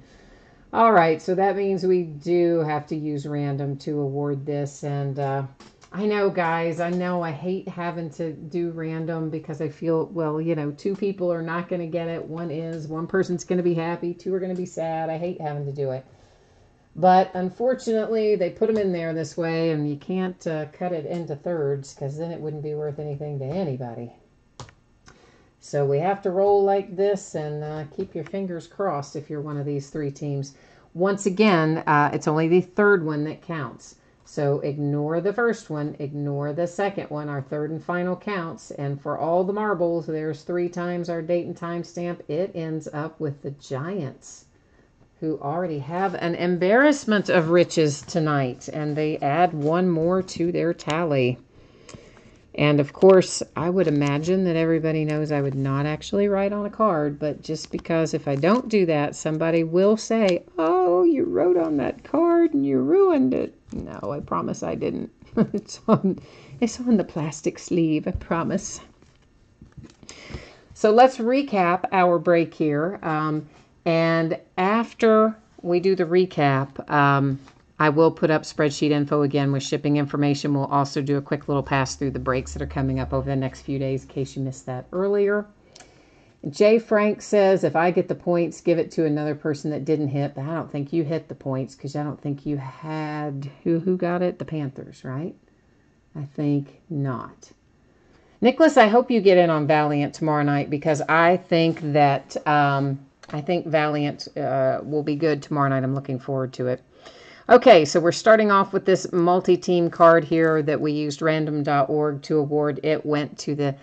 All right, so that means we do have to use random to award this. And I know, guys, I know I hate having to do random because I feel, well, 2 people are not going to get it. One person's going to be happy, 2 are going to be sad. I hate having to do it. But unfortunately, they put them in there this way, and you can't cut it into thirds because then it wouldn't be worth anything to anybody. So we have to roll like this and keep your fingers crossed if you're one of these 3 teams. Once again, it's only the third one that counts. So ignore the first one, ignore the second one. Our third and final counts. And for all the marbles, there's 3 times our date and time stamp. It ends up with the Giants, who already have an embarrassment of riches tonight. And they add 1 more to their tally. And of course, I would imagine that everybody knows I would not actually write on a card, but just because if I don't do that, somebody will say, oh, you wrote on that card and you ruined it. No, I promise I didn't. It's on the plastic sleeve, I promise. So let's recap our break here. And after we do the recap, I will put up spreadsheet info again with shipping information. We'll also do a quick little pass through the breaks that are coming up over the next few days in case you missed that earlier. Jay Frank says, if I get the points, give it to another person that didn't hit. But I don't think you hit the points because I don't think you had, who got it? The Panthers, right? I think not. Nicholas, I hope you get in on Valiant tomorrow night because I think that, Valiant will be good tomorrow night. I'm looking forward to it. Okay, so we're starting off with this multi-team card here that we used random.org to award. It went to the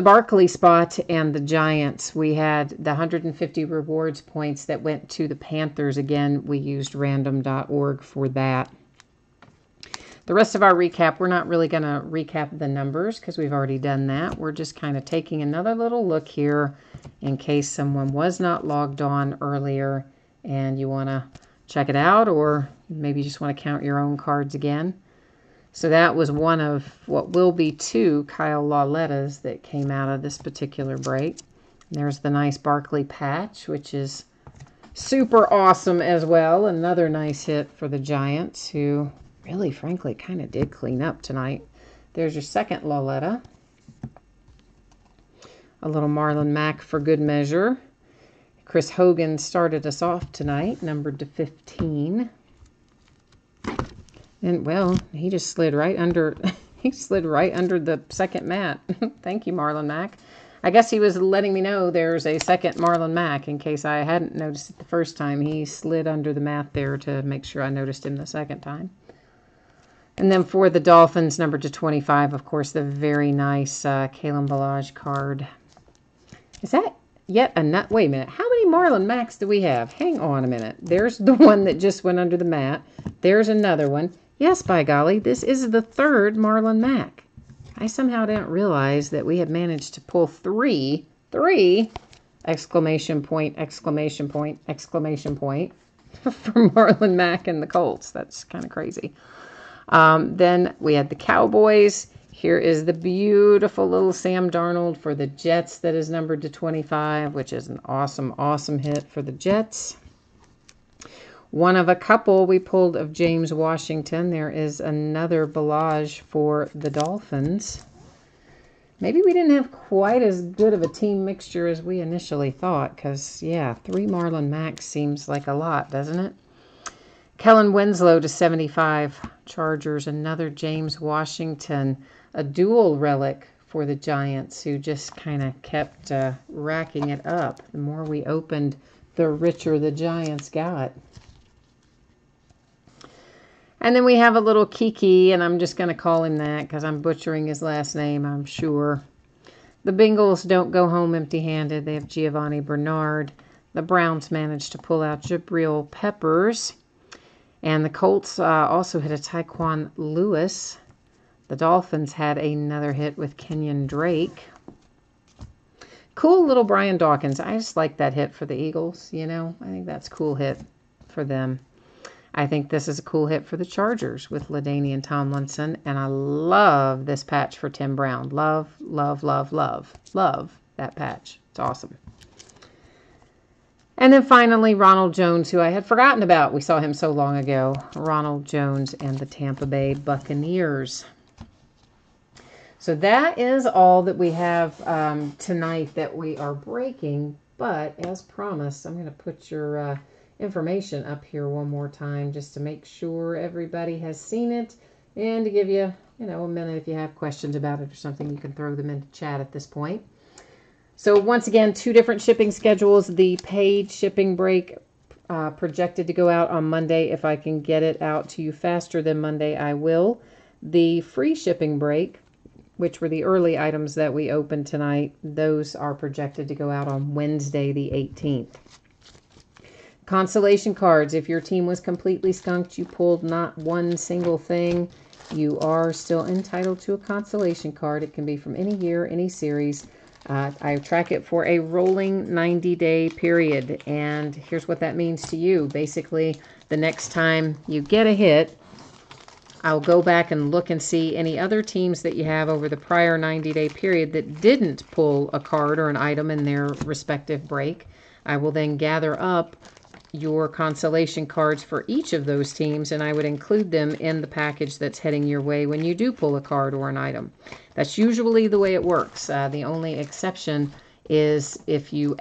Barkley spot and the Giants. We had the 150 rewards points that went to the Panthers. Again, we used random.org for that. The rest of our recap, we're not really going to recap the numbers because we've already done that. We're just kind of taking another little look here in case someone was not logged on earlier and you want to check it out, or maybe you just want to count your own cards again. So that was one of what will be 2 Kyle Laulettas that came out of this particular break. There's the nice Barkley patch, which is super awesome as well. Another nice hit for the Giants, who really, frankly, kind of did clean up tonight. There's your second Lauletta. A little Marlon Mack for good measure. Chris Hogan started us off tonight, numbered to 15. And, well, he just slid right under, the second mat. Thank you, Marlon Mack. I guess he was letting me know there's a second Marlon Mack in case I hadn't noticed it the first time. He slid under the mat there to make sure I noticed him the second time. And then for the Dolphins, numbered to 25, of course, the very nice Kalen Ballage card. Is that yet a nut? Wait a minute. How many Marlon Macks do we have? Hang on a minute. There's the one that just went under the mat. There's another one. Yes, by golly, this is the third Marlon Mack. I somehow didn't realize that we had managed to pull three, exclamation point, exclamation point, exclamation point, for Marlon Mack and the Colts. That's kind of crazy. Then we had the Cowboys. Here is the beautiful little Sam Darnold for the Jets that is numbered to 25, which is an awesome, awesome hit for the Jets. One of a couple we pulled of James Washington. There is another Ballage for the Dolphins. Maybe we didn't have quite as good of a team mixture as we initially thought, because, yeah, 3 Marlon Macks seems like a lot, doesn't it? Kellen Winslow to 75, Chargers. Another James Washington, a dual relic for the Giants, who just kind of kept racking it up. The more we opened the richer the Giants got. And then we have a little Kiki, and I'm just going to call him that because I'm butchering his last name, I'm sure. The Bengals don't go home empty-handed. They have Giovanni Bernard. The Browns managed to pull out Jabril Peppers. And the Colts also hit a Tyquan Lewis. The Dolphins had another hit with Kenyon Drake. Cool little Brian Dawkins. I just like that hit for the Eagles, you know. I think that's a cool hit for them. I think this is a cool hit for the Chargers with LaDainian Tomlinson. And I love this patch for Tim Brown. Love, love, love, love, love that patch. It's awesome. And then finally, Ronald Jones, who I had forgotten about. We saw him so long ago. Ronald Jones and the Tampa Bay Buccaneers. So that is all that we have tonight that we are breaking. But as promised, I'm going to put your information up here one more time just to make sure everybody has seen it and to give you, a minute if you have questions about it or something, you can throw them into chat at this point. So once again, 2 different shipping schedules. The paid shipping break projected to go out on Monday. If I can get it out to you faster than Monday, I will. The free shipping break, which were the early items that we opened tonight, those are projected to go out on Wednesday the 18th. Consolation cards. If your team was completely skunked, you pulled not one single thing, you are still entitled to a consolation card. It can be from any year, any series. I track it for a rolling 90-day period. And here's what that means to you. Basically, the next time you get a hit, I'll go back and look and see any other teams that you have over the prior 90-day period that didn't pull a card or an item in their respective break. I will then gather up your consolation cards for each of those teams, and I would include them in the package that's heading your way when you do pull a card or an item. That's usually the way it works. The only exception is if you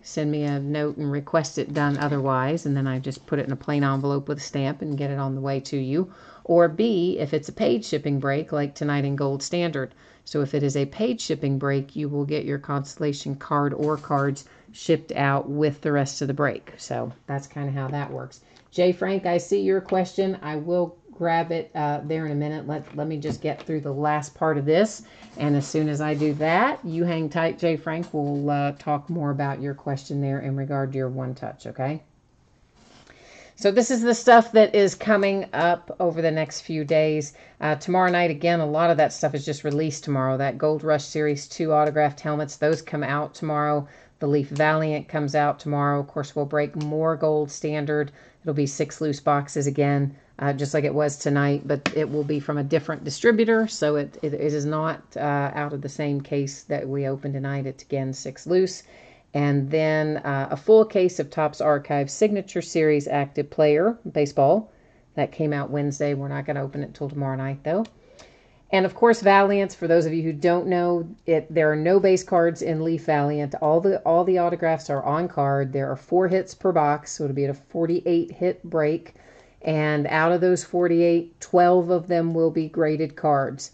send me a note and request it done otherwise, and then I just put it in a plain envelope with a stamp and get it on the way to you. Or B, if it's a paid shipping break like tonight in Gold Standard. So if it is a paid shipping break, you will get your consolation card or cards shipped out with the rest of the break. So that's kind of how that works. Jay Frank, I see your question. I will grab it there in a minute. Let me just get through the last part of this. And as soon as I do that, you hang tight, Jay Frank. We'll talk more about your question there in regard to your One Touch, okay? So this is the stuff that is coming up over the next few days. Tomorrow night, again, a lot of that stuff is just released tomorrow. That Gold Rush Series 2 autographed helmets, those come out tomorrow. The Leaf Valiant comes out tomorrow. Of course, we'll break more Gold Standard. It'll be 6 loose boxes again, just like it was tonight, but it will be from a different distributor. So it is not out of the same case that we opened tonight. It's again 6 loose. And then a full case of Topps Archive Signature Series Active Player Baseball. That came out Wednesday. We're not going to open it until tomorrow night, though. And, of course, Valiants. For those of you who don't know, there are no base cards in Leaf Valiant. All the autographs are on card. There are 4 hits per box, so it'll be at a 48-hit break. And out of those 48, 12 of them will be graded cards.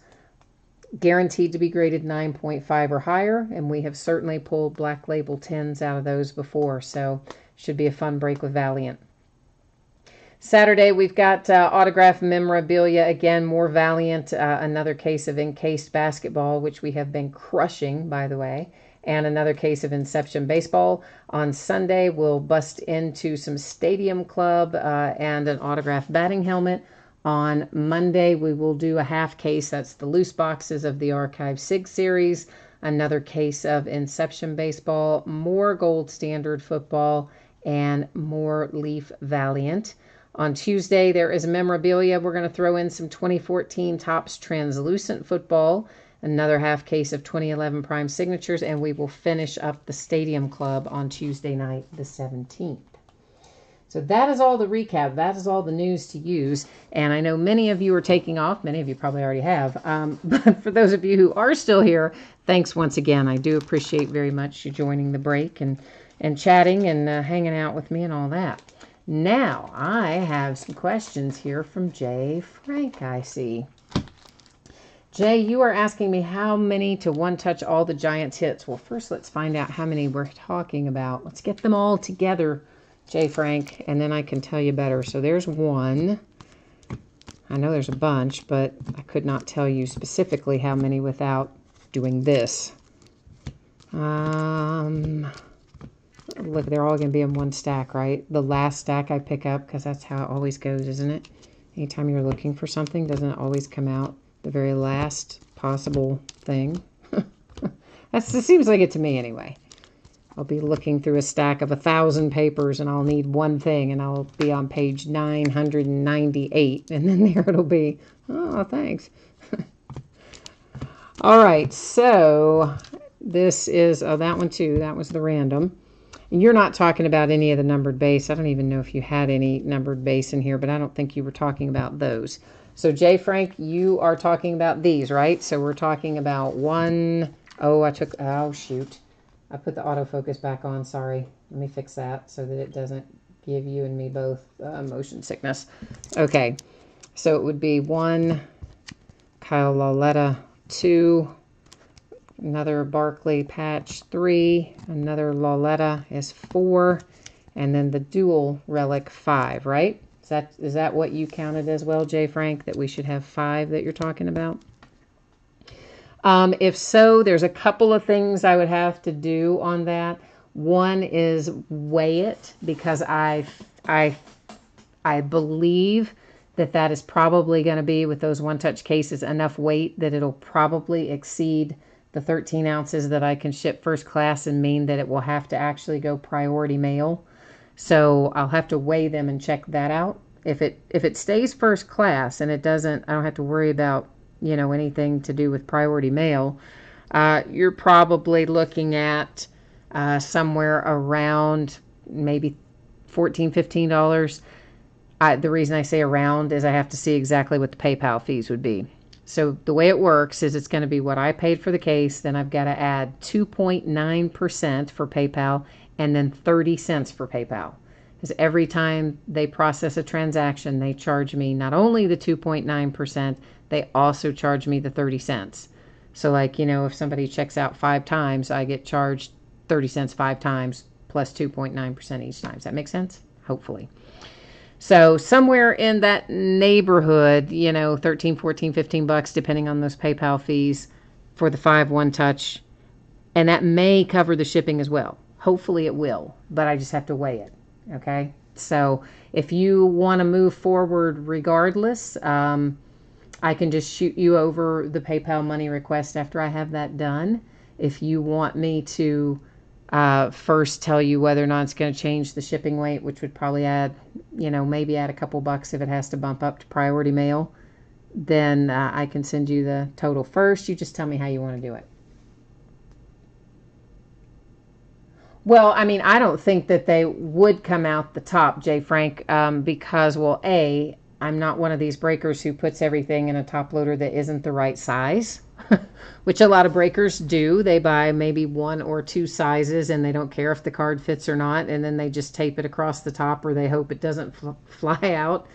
Guaranteed to be graded 9.5 or higher, and we have certainly pulled Black Label 10s out of those before, so should be a fun break with Valiant. Saturday, we've got autograph memorabilia, again, more Valiant, another case of Encased Basketball, which we have been crushing, by the way, and another case of Inception Baseball. On Sunday, we'll bust into some Stadium Club and an autographed batting helmet. On Monday, we will do a half case. That's the loose boxes of the Archive Sig series. Another case of Inception Baseball, more Gold Standard football, and more Leaf Valiant. On Tuesday, there is memorabilia. We're going to throw in some 2014 Topps Translucent football, another half case of 2011 Prime Signatures, and we will finish up the Stadium Club on Tuesday night, the 17th. So that is all the recap. That is all the news to use. And I know many of you are taking off. Many of you probably already have. But for those of you who are still here, thanks once again. I do appreciate very much you joining the break and chatting and hanging out with me and all that. Now, I have some questions here from Jay Frank, I see. Jay, you are asking me how many to one touch all the Giants hits. Well, first let's find out how many we're talking about. Let's get them all together, Jay Frank, and then I can tell you better. So there's one. I know there's a bunch, but I could not tell you specifically how many without doing this. Look, they're all going to be in one stack, right? The last stack I pick up, because that's how it always goes, isn't it? Anytime you're looking for something, doesn't it always come out the very last possible thing? It seems like it to me anyway. I'll be looking through a stack of 1,000 papers and I'll need one thing and I'll be on page 998 and then there it'll be, oh, thanks. All right, so this is, oh, that one too. That was the random. You're not talking about any of the numbered base. I don't even know if you had any numbered base in here, but I don't think you were talking about those. So, Jay Frank, you are talking about these, right? So we're talking about one, oh, shoot. I put the autofocus back on, sorry. Let me fix that so that it doesn't give you and me both motion sickness. Okay, so it would be 1, Kyle Lauletta, 2, another Barkley patch, 3, another Lauletta is 4, and then the dual relic 5, right? Is that what you counted as well, Jay Frank, that we should have 5 that you're talking about? If so, there's a couple of things I would have to do on that. One is weigh it, because I believe that is probably going to be, with those one-touch cases, enough weight that it'll probably exceed the 13 ounces that I can ship first class and mean that it will have to actually go priority mail. So I'll have to weigh them and check that out. If it stays first class and it doesn't, I don't have to worry about, you know, anything to do with priority mail, you're probably looking at somewhere around maybe $14, $15. The reason I say around is I have to see exactly what the PayPal fees would be. So the way it works is it's going to be what I paid for the case, then I've got to add 2.9% for PayPal, and then 30 cents for PayPal. Because every time they process a transaction, they charge me not only the 2.9%, they also charge me the 30 cents. So like, you know, if somebody checks out 5 times, I get charged 30 cents 5 times plus 2.9% each time. Does that make sense? Hopefully. So somewhere in that neighborhood, you know, 13, 14, 15 bucks, depending on those PayPal fees for the 5 one-touch. And that may cover the shipping as well. Hopefully it will, but I just have to weigh it, okay? So if you want to move forward regardless, I can just shoot you over the PayPal money request after I have that done. If you want me to first tell you whether or not it's going to change the shipping weight, which would probably add, you know, maybe add a couple bucks if it has to bump up to priority mail, then I can send you the total first. You just tell me how you want to do it. Well, I mean, I don't think that they would come out the top, Jay Frank, because, well, A, I'm not one of these breakers who puts everything in a top loader that isn't the right size, which a lot of breakers do. They buy maybe 1 or 2 sizes and they don't care if the card fits or not, and then they just tape it across the top, or they hope it doesn't fly out,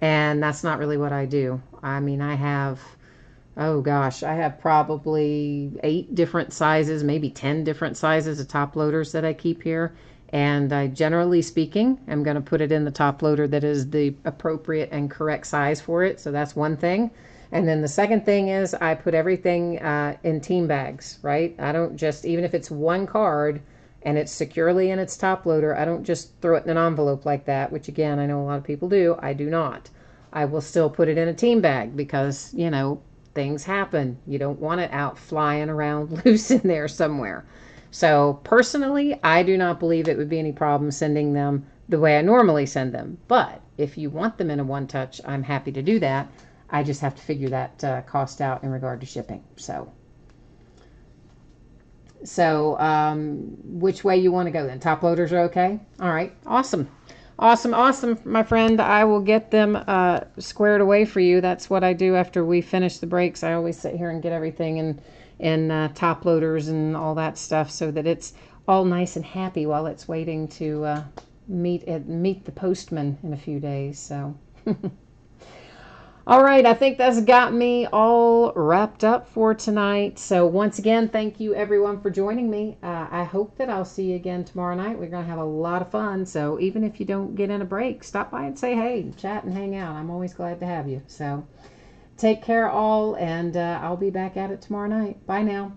and that's not really what I do. I mean, I have probably 8 different sizes, maybe 10 different sizes of top loaders that I keep here. And I, generally speaking, am going to put it in the top loader that is the appropriate and correct size for it. So that's one thing. And then the second thing is I put everything in team bags, right? I don't just, even if it's one card and it's securely in its top loader, I don't just throw it in an envelope like that, which again, I know a lot of people do. I do not. I will still put it in a team bag because, you know, things happen. You don't want it out flying around loose in there somewhere. So personally, I do not believe it would be any problem sending them the way I normally send them. But if you want them in a one-touch, I'm happy to do that. I just have to figure that cost out in regard to shipping. So which way you want to go then? Top loaders are okay? All right. Awesome. Awesome, my friend. I will get them squared away for you. That's what I do after we finish the breaks. I always sit here and get everything in top loaders and all that stuff so that it's all nice and happy while it's waiting to meet the postman in a few days. So, All right, I think that's got me all wrapped up for tonight. So once again, thank you everyone for joining me. I hope that I'll see you again tomorrow night. We're going to have a lot of fun. So even if you don't get in a break, stop by and say hey, chat and hang out. I'm always glad to have you. So take care all, and I'll be back at it tomorrow night. Bye now.